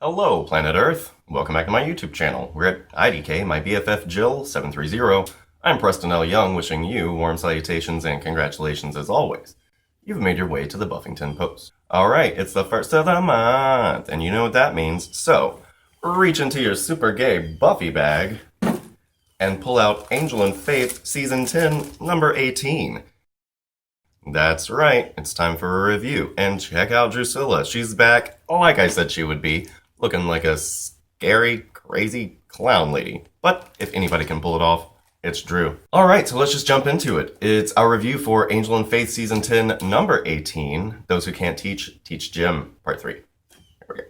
Hello, planet Earth. Welcome back to my YouTube channel. We're at IDK, my BFF Jill 730. I'm Preston L. Young, wishing you warm salutations and congratulations as always. You've made your way to the Buffington Post. Alright, it's the first of the month, and you know what that means. So, reach into your super gay Buffy bag and pull out Angel and Faith Season 10, number 18. That's right, it's time for a review. And check out Drusilla. She's back, like I said she would be, looking like a scary, crazy clown lady. But if anybody can pull it off, it's Drew. Alright, so let's just jump into it. It's our review for Angel and Faith Season 10, number 18. Those Who Can't Teach, Teach Jim, Part 3. Here we go.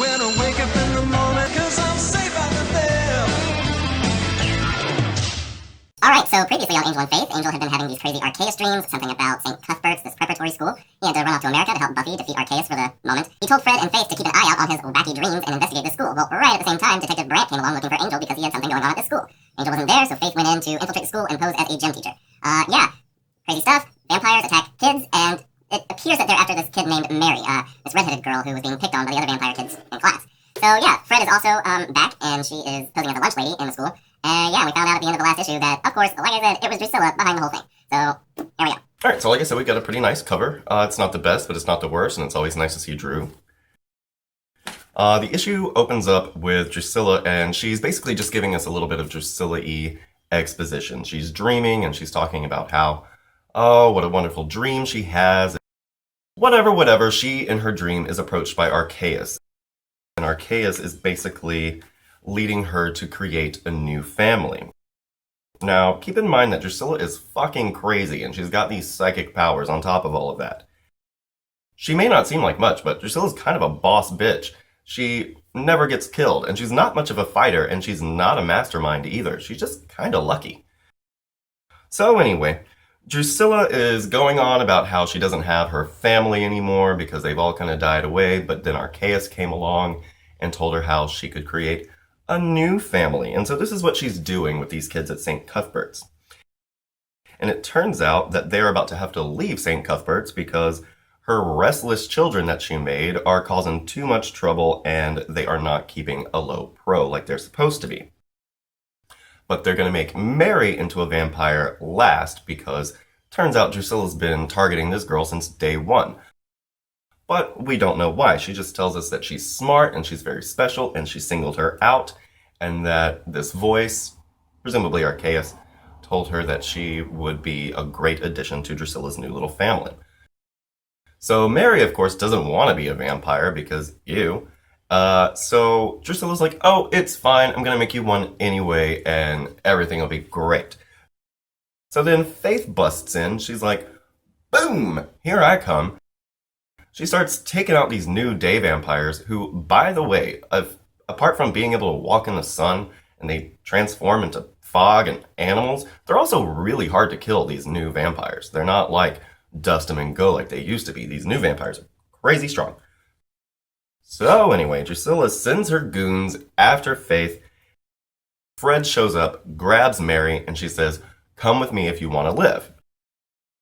When I wake up in the morning, 'cause I'm safe out there. Alright, so previously on Angel and Faith, Angel had been having these crazy Archeus dreams, something about St. Cuthbert's, this preparatory school. He had to run off to America to help Buffy defeat Archeus for the moment. He told Fred and Faith to keep an eye out on his wacky dreams and investigate this school. Well, right at the same time, Detective Brant came along looking for Angel because he had something going on at this school. Angel wasn't there, so Faith went in to infiltrate the school and pose as a gym teacher. Yeah, crazy stuff. Vampires attack kids, and it appears that they're after this kid named Mary, this redheaded girl who was being picked on by the other vampire kids in class. So yeah, Fred is also back, and she is posing as a lunch lady in the school. Yeah, we found out at the end of the last issue that, of course, like I said, it was Drusilla behind the whole thing. So, here we go. Alright, so like I said, we got a pretty nice cover. It's not the best, but it's not the worst, and it's always nice to see Drew. The issue opens up with Drusilla, and she's basically just giving us a little bit of Drusilla-y exposition. She's dreaming, and she's talking about how, oh, what a wonderful dream she has. Whatever, she, in her dream, is approached by Archeus. And Archeus is basically leading her to create a new family. Now, keep in mind that Drusilla is fucking crazy, and she's got these psychic powers on top of all of that. She may not seem like much, but Drusilla's kind of a boss bitch. She never gets killed, and she's not much of a fighter, and she's not a mastermind either. She's just kinda lucky. So anyway, Drusilla is going on about how she doesn't have her family anymore because they've all kind of died away, but then Archeus came along and told her how she could create a new family. And so this is what she's doing with these kids at St. Cuthbert's. And it turns out that they're about to have to leave St. Cuthbert's because her restless children that she made are causing too much trouble and they are not keeping a low pro like they're supposed to be. But they're going to make Mary into a vampire last because turns out Drusilla's been targeting this girl since day one. But we don't know why. She just tells us that she's smart and she's very special and she singled her out and that this voice, presumably Archeus, told her that she would be a great addition to Drusilla's new little family. So Mary, of course, doesn't want to be a vampire because, ew. So Drusilla's like, oh, it's fine. I'm going to make you one anyway and everything will be great. So then Faith busts in. She's like, boom, here I come. She starts taking out these new day vampires who, by the way, apart from being able to walk in the sun and they transform into fog and animals, they're also really hard to kill, these new vampires. They're not like dust them and go like they used to be. These new vampires are crazy strong. So anyway, Drusilla sends her goons after Faith. Fred shows up, grabs Mary, and she says, come with me if you want to live.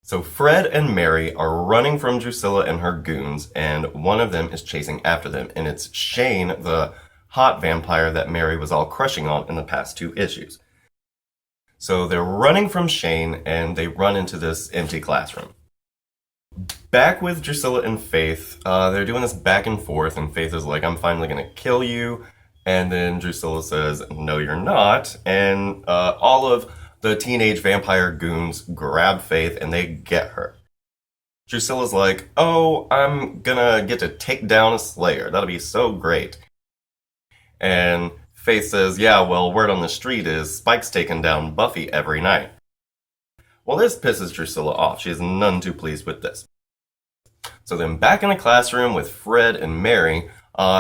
So Fred and Mary are running from Drusilla and her goons, and one of them is chasing after them, and it's Shane, the hot vampire that Mary was all crushing on in the past two issues. So they're running from Shane, and they run into this empty classroom. Back with Drusilla and Faith, they're doing this back and forth, and Faith is like, I'm finally gonna kill you, and then Drusilla says, no you're not, and all of the teenage vampire goons grab Faith and they get her. Drusilla's like, oh, I'm gonna get to take down a Slayer. That'll be so great. And Faith says, yeah, well, word on the street is Spike's taking down Buffy every night. Well, this pisses Drusilla off. She is none too pleased with this. So then back in the classroom with Fred and Mary,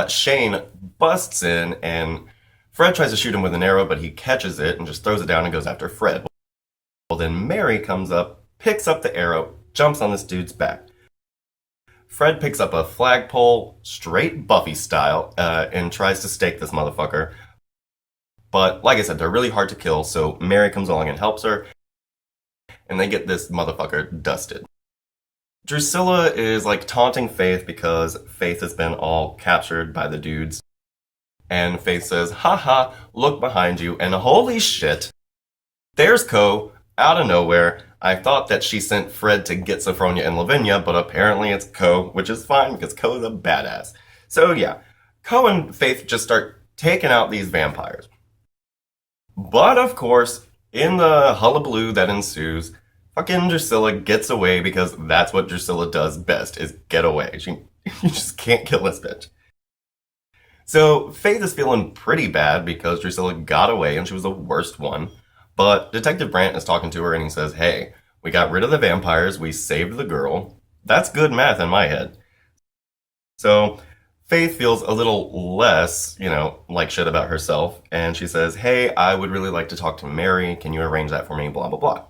Shane busts in and Fred tries to shoot him with an arrow, but he catches it and just throws it down and goes after Fred. Well, then Mary comes up, picks up the arrow, jumps on this dude's back. Fred picks up a flagpole, straight Buffy style, and tries to stake this motherfucker. But like I said, they're really hard to kill, so Mary comes along and helps her, and they get this motherfucker dusted. Drusilla is like taunting Faith because Faith has been all captured by the dudes. And Faith says, haha, look behind you, and holy shit, there's Ko, out of nowhere. I thought that she sent Fred to get Sophronia and Lavinia, but apparently it's Ko, which is fine because Ko is a badass. So yeah, Ko and Faith just start taking out these vampires. But of course, in the hullabaloo that ensues, fucking Drusilla gets away because that's what Drusilla does best, is get away. You just can't kill this bitch. So Faith is feeling pretty bad because Drusilla got away and she was the worst one. But Detective Brandt is talking to her and he says, hey, we got rid of the vampires, we saved the girl. That's good math in my head. So Faith feels a little less, like shit about herself. And she says, hey, I would really like to talk to Mary. Can you arrange that for me? Blah, blah, blah.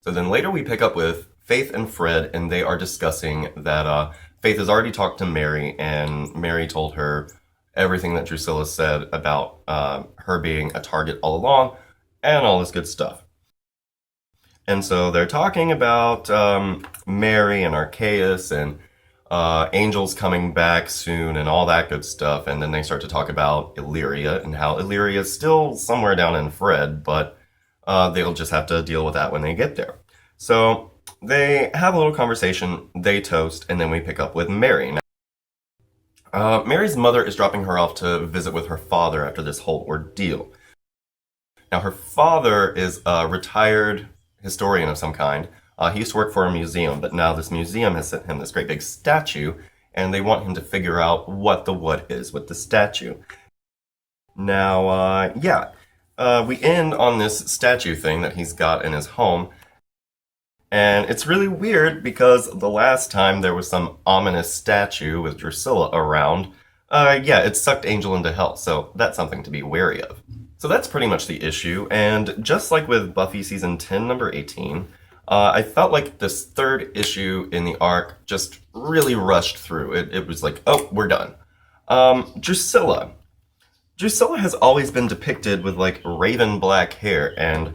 So then later we pick up with Faith and Fred and they are discussing that Faith has already talked to Mary, and Mary told her everything that Drusilla said about her being a target all along, and all this good stuff. And so they're talking about Mary and Archeus and angels coming back soon and all that good stuff. And then they start to talk about Illyria and how Illyria is still somewhere down in Fred, but they'll just have to deal with that when they get there. So they have a little conversation, they toast, and then we pick up with Mary. Now, Mary's mother is dropping her off to visit with her father after this whole ordeal. Now, her father is a retired historian of some kind. He used to work for a museum, but now this museum has sent him this great big statue, and they want him to figure out what the what is with the statue. Now, we end on this statue thing that he's got in his home. And it's really weird because the last time there was some ominous statue with Drusilla around, it sucked Angel into hell, so that's something to be wary of. So that's pretty much the issue, and just like with Buffy Season 10, number 18, I felt like this third issue in the arc just really rushed through. It was like, oh, we're done. Drusilla. Drusilla has always been depicted with, like, raven black hair, and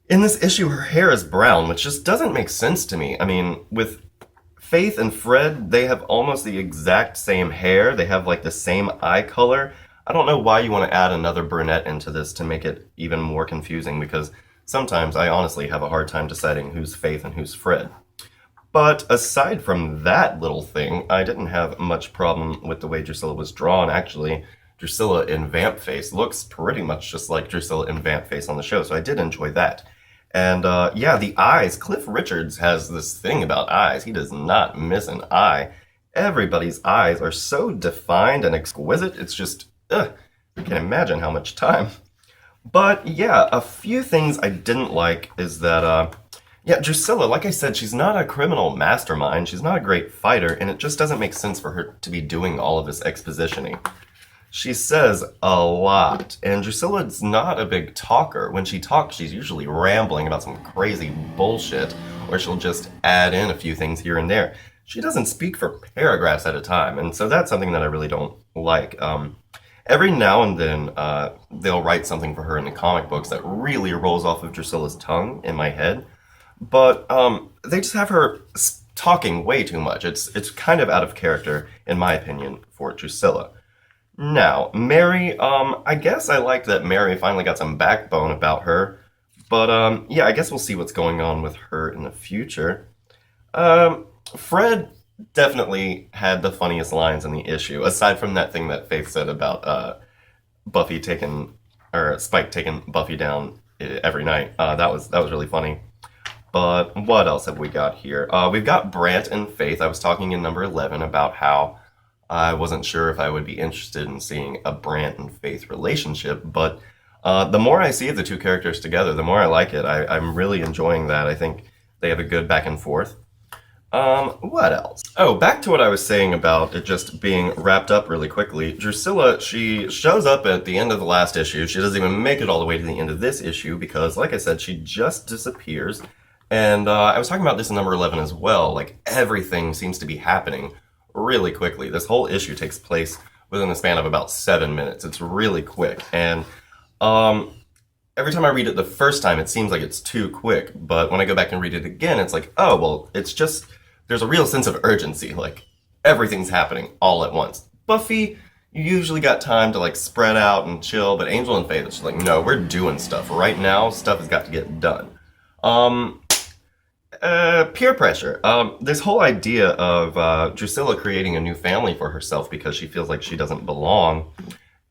in this issue, her hair is brown, which just doesn't make sense to me. I mean, with Faith and Fred, they have almost the exact same hair. They have, like, the same eye color. I don't know why you want to add another brunette into this to make it even more confusing, because sometimes I honestly have a hard time deciding who's Faith and who's Fred. But aside from that little thing, I didn't have much problem with the way Drusilla was drawn, actually. Drusilla in Vamp Face looks pretty much just like Drusilla in Vamp Face on the show, so I did enjoy that. And the eyes. Cliff Richards has this thing about eyes. He does not miss an eye. Everybody's eyes are so defined and exquisite. It's just, I can't imagine how much time. But yeah, a few things I didn't like is that, Drusilla, like I said, she's not a criminal mastermind. She's not a great fighter, and it just doesn't make sense for her to be doing all of this expositioning. She says a lot, and Drusilla's not a big talker. When she talks, she's usually rambling about some crazy bullshit, or she'll just add in a few things here and there. She doesn't speak for paragraphs at a time, and so that's something that I really don't like. Every now and then, they'll write something for her in the comic books that really rolls off of Drusilla's tongue in my head, but they just have her talking way too much. It's kind of out of character, in my opinion, for Drusilla. Now, Mary, I guess I like that Mary finally got some backbone about her, but I guess we'll see what's going on with her in the future. Fred definitely had the funniest lines in the issue, aside from that thing that Faith said about Spike taking Buffy down every night. That was really funny. But what else have we got here? We've got Brant and Faith. I was talking in number 11 about how I wasn't sure if I would be interested in seeing a Brant and Faith relationship, but the more I see of the two characters together, the more I like it. I'm really enjoying that. I think they have a good back and forth. What else? Oh, back to what I was saying about it just being wrapped up really quickly. Drusilla, she shows up at the end of the last issue. She doesn't even make it all the way to the end of this issue because, like I said, she just disappears. And I was talking about this in number 11 as well. Like, everything seems to be happening really quickly. This whole issue takes place within the span of about 7 minutes. It's really quick. And every time I read it the first time, it seems like it's too quick. But when I go back and read it again, it's like, oh, well, it's just, there's a real sense of urgency. Like, everything's happening all at once. Buffy, you usually got time to like spread out and chill, but Angel and Faith, it's just like, no, we're doing stuff. Right now, stuff has got to get done. Peer pressure. This whole idea of Drusilla creating a new family for herself because she feels like she doesn't belong,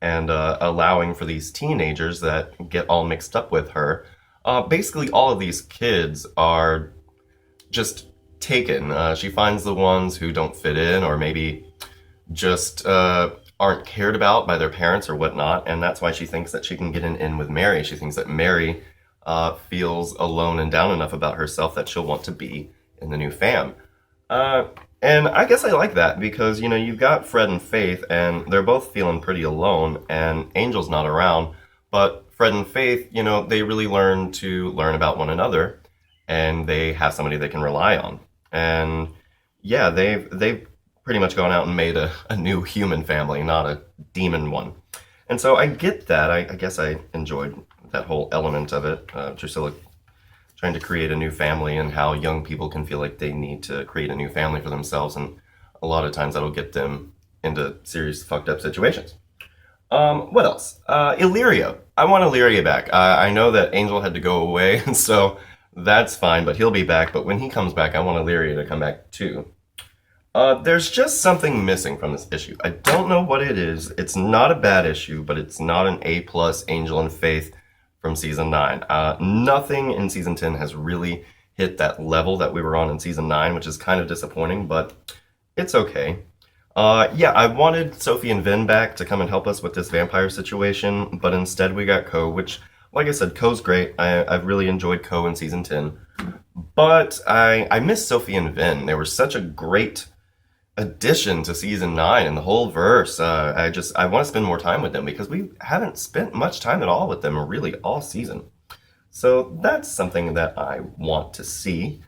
and allowing for these teenagers that get all mixed up with her. Basically, all of these kids are just taken. She finds the ones who don't fit in, or maybe just aren't cared about by their parents or whatnot, and that's why she thinks that she can get an in with Mary. She thinks that Mary feels alone and down enough about herself that she'll want to be in the new fam. And I guess I like that because, you know, you've got Fred and Faith, and they're both feeling pretty alone, and Angel's not around. But Fred and Faith, you know, they really learn about one another, and they have somebody they can rely on. And yeah, they've pretty much gone out and made a new human family, not a demon one. And so I get that. I guess I enjoyed that whole element of it. Drusilla trying to create a new family, and how young people can feel like they need to create a new family for themselves, and a lot of times that'll get them into serious fucked up situations. What else? Illyrio. I want Illyrio back. I know that Angel had to go away, and so that's fine, but he'll be back. But when he comes back, I want Illyrio to come back too. There's just something missing from this issue. I don't know what it is. It's not a bad issue, but it's not an A+ Angel and Faith from Season 9. Nothing in Season 10 has really hit that level that we were on in Season 9, which is kind of disappointing, but it's okay. Yeah, I wanted Sophie and Vin back to come and help us with this vampire situation, but instead we got Ko, which, like I said, Ko's great. I've really enjoyed Ko in Season 10. But I miss Sophie and Vin. They were such a great addition to Season 9 and the whole verse. I want to spend more time with them because we haven't spent much time at all with them really all season. So that's something that I want to see.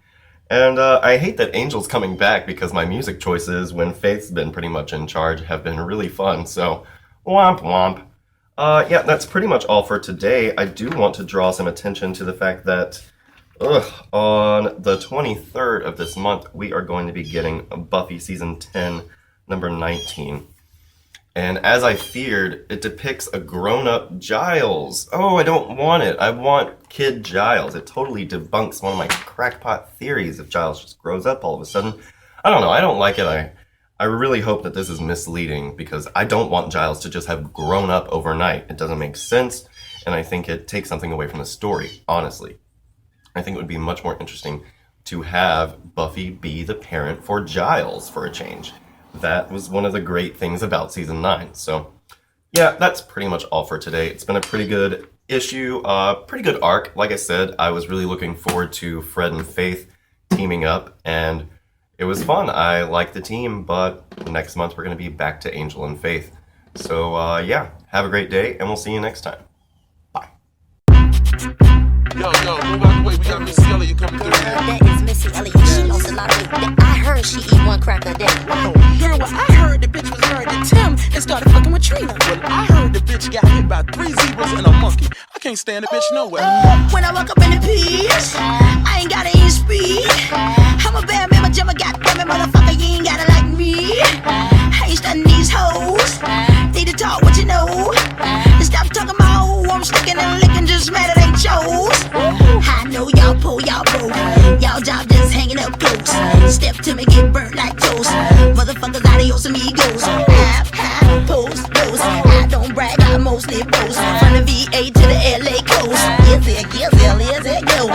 And I hate that Angel's coming back because my music choices when Faith's been pretty much in charge have been really fun. So womp womp. Yeah, that's pretty much all for today. I do want to draw some attention to the fact that on the 23rd of this month, we are going to be getting Buffy Season 10, number 19. And as I feared, it depicts a grown-up Giles. Oh, I don't want it. I want kid Giles. It totally debunks one of my crackpot theories if Giles just grows up all of a sudden. I don't know. I don't like it. I really hope that this is misleading because I don't want Giles to just have grown up overnight. It doesn't make sense, and I think it takes something away from the story, honestly. I think it would be much more interesting to have Buffy be the parent for Giles for a change. That was one of the great things about Season 9. So, yeah, that's pretty much all for today. It's been a pretty good issue, pretty good arc. Like I said, I was really looking forward to Fred and Faith teaming up, and it was fun. I like the team, but next month we're going to be back to Angel and Faith. So, yeah, have a great day, and we'll see you next time. Yo, move out the way. We got Missy Elliot coming through. That is Missy Elliot. She lost a lot of weight. I heard she eat one crack a day. Girl, well, I heard the bitch was married to Tim and started fucking with Trina. Well, I heard the bitch got hit by 3 zebras and a monkey. I can't stand the bitch nowhere. When I walk up in the piece, I ain't gotta eat speed. I'm a bad man, my jummer, goddamn it, motherfucker, you ain't gotta like me. I ain't stunning these hoes. Need to talk what you know. And stop talking about who I'm sticking and licking, just mad at they chose. I know y'all pull, y'all broke. Y'all job just hanging up close. Step to me, get burnt like toast. Motherfuckers, adios amigos. Half, post, dose. I don't brag, I mostly boast. From the VA to the LA coast. Is it, go.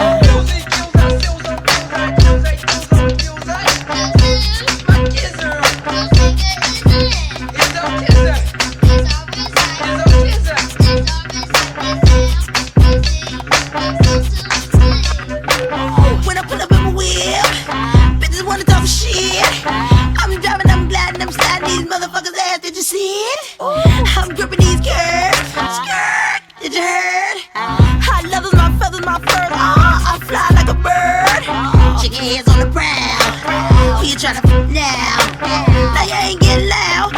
When I pull up in my whip, bitches wanna talk shit. I'm driving, I'm gliding, I'm sliding these motherfuckers' ass. Did you see it? I'm gripping these curves. Skirt, did you heard? Hot leathers, my feathers, my fur. I fly like a bird. Chicken heads on the prowl. Who you tryna f now? Now you ain't getting loud.